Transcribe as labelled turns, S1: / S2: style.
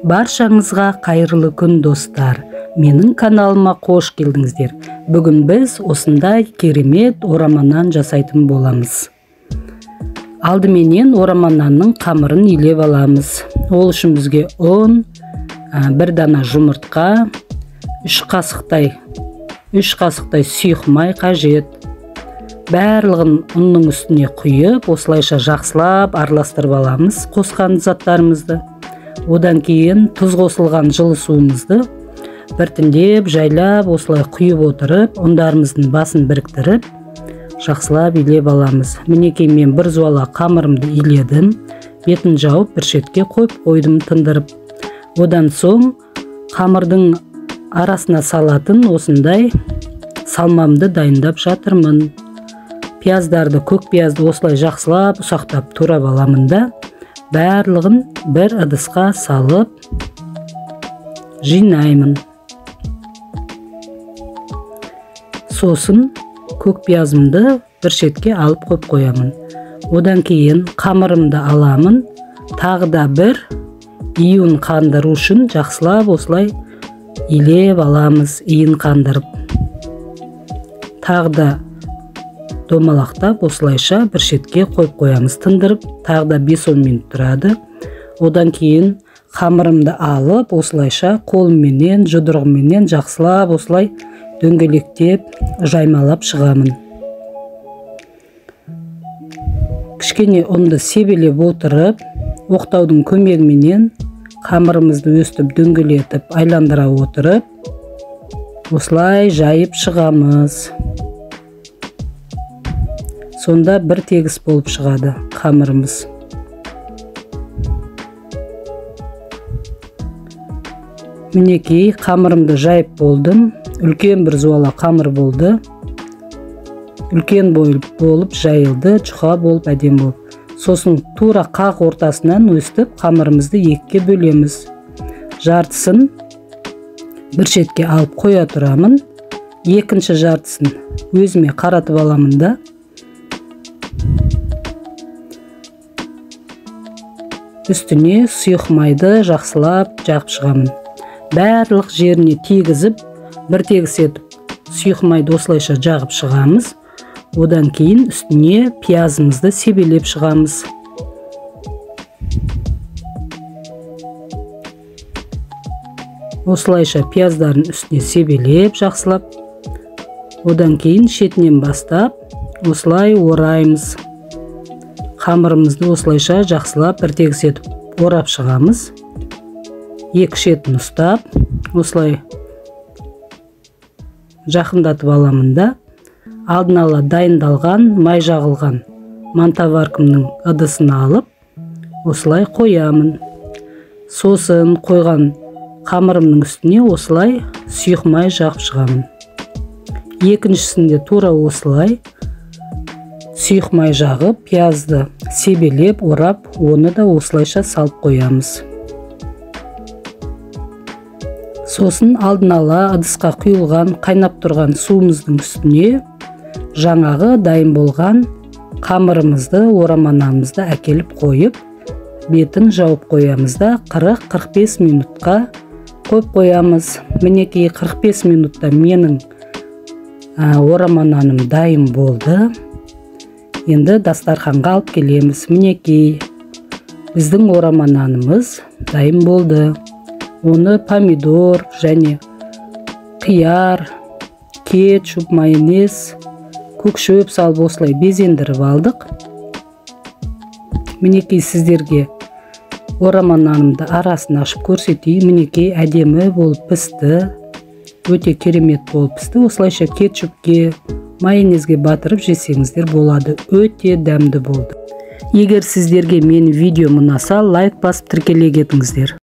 S1: Баршаңызға қайырлы күн достар. Менің каналыма қош келдіңіздер. Бүгін біз осындай керемет ораманнан жасайтын боламыз. Алдыменен ораманнанның қамырын илеп аламыз. Ол үшін бізге ұн, бір дана жұмыртқа, 3 қасықтай сұйық май қажет. Барлығын ұнның үстіне құйып, осылайша жақсылап араластырып аламыз қосқан заттарымызды. Одан кейін тұз қосылған жылы суымызды біртіндеп жайлап осылай құйып отырып, ұндарымыздың басын біріктіріп, жақсылап илеп аламыз. Мінекей мен бір зуала қамырымды иледім, бетін жауып бір шетке қойып қойдым тындырып. Одан соң қамырдың арасына салатын осындай салмамды дайындап жатырмын. Пияздарды, көк пиязды осылай жақсылап ұсақтап турап аламын да, барлығын бір ыдысқа салып жинаймын. Сосын көк пиязымды бір шетке алып қойып қоямын. Одан кейін қамырымды аламын, тағы да бір июн қандыру үшін жақсылап осылай илеп аламыз, иін қандырып. Тағы да домалақтап осылайша бір шетке қойып қоямыз, тындырып, тағы да 5-10 минут тұрады. Одан кейін қамырымды алып, осылайша қолымменен, жұдырығымменен жақсылап осылай дөңгелектеп, жаймалап шығамын. Кішкене ұнды себелеп отырып, оқтаудың көмегіменен қамырымызды өстіп дөңгелетіп, айландыра отырып, осылай жайып шығамыз. Сонда бір тегіс болып шығады қамырымыз. Мінекей қамырымды жайып болдым. Үлкен бір зуала қамыр болды. Үлкен болып жайылды, жұқа болып, әдем болып. Сосын тура қақ ортасынан өстіп қамырымызды екіге бөлеміз. Жартысын бір шетке алып қоя тұрамын. Екінші жартысын өзіме қаратып аламын да. Үстіне сұйық майды жақсылап жағып шығамын. Барлық жеріне тегізіп, бір тегіс етіп, сұйық майды осылайша жағып шығамыз. Одан кейін үстіне пиязымызды себелеп шығамыз. Осылайша пияздарын үстіне себелеп жақсылап. Одан кейін шетінен бастап, осылай ораймыз. Қамырымызды осылайша жақсылап бір тегіс етіп орап шығамыз. Екі шетін ұстап, осылай жақындатып аламын да, алдын ала дайындалған, май жағылған мантаваркымның ыдысына алып, осылай қоямын. Сосын қойған қамырымның үстіне осылай сұйық май жағып шығамын. Екіншісінде тура осылай сұйық май жағып, пиязды себелеп, орап, оны да осылайша салып қоямыз. Сосын алдын ала ыдысқа құйылған, қайнап тұрған суымыздың үстіне жаңағы дайын болған қамырымызды, ораманнанымызды әкеліп қойып, бетін жауып қоямыз да 40-45 минутқа қойып қоямыз. Мінекей 45 минутта менің ораманнаным дайын болды. Енді дастарханға алып келеміз. Мінекей біздің ораманнанымыз дайын болды. Оны помидор және қияр, кетчуп, майонез, көкшөп салып осылай безендіріп алдық. Мінекей сіздерге ораманнанымды арасын ашып көрсетейін. Мінекей әдемі болып пісті. Өте керемет болып пісті. Осылайша кетчупке, майонезге батырып жесеңіздер болады. Өте дәмді болды. Егер сіздерге менің видеом ұнаса, лайк басып тіркеле кетіңіздер.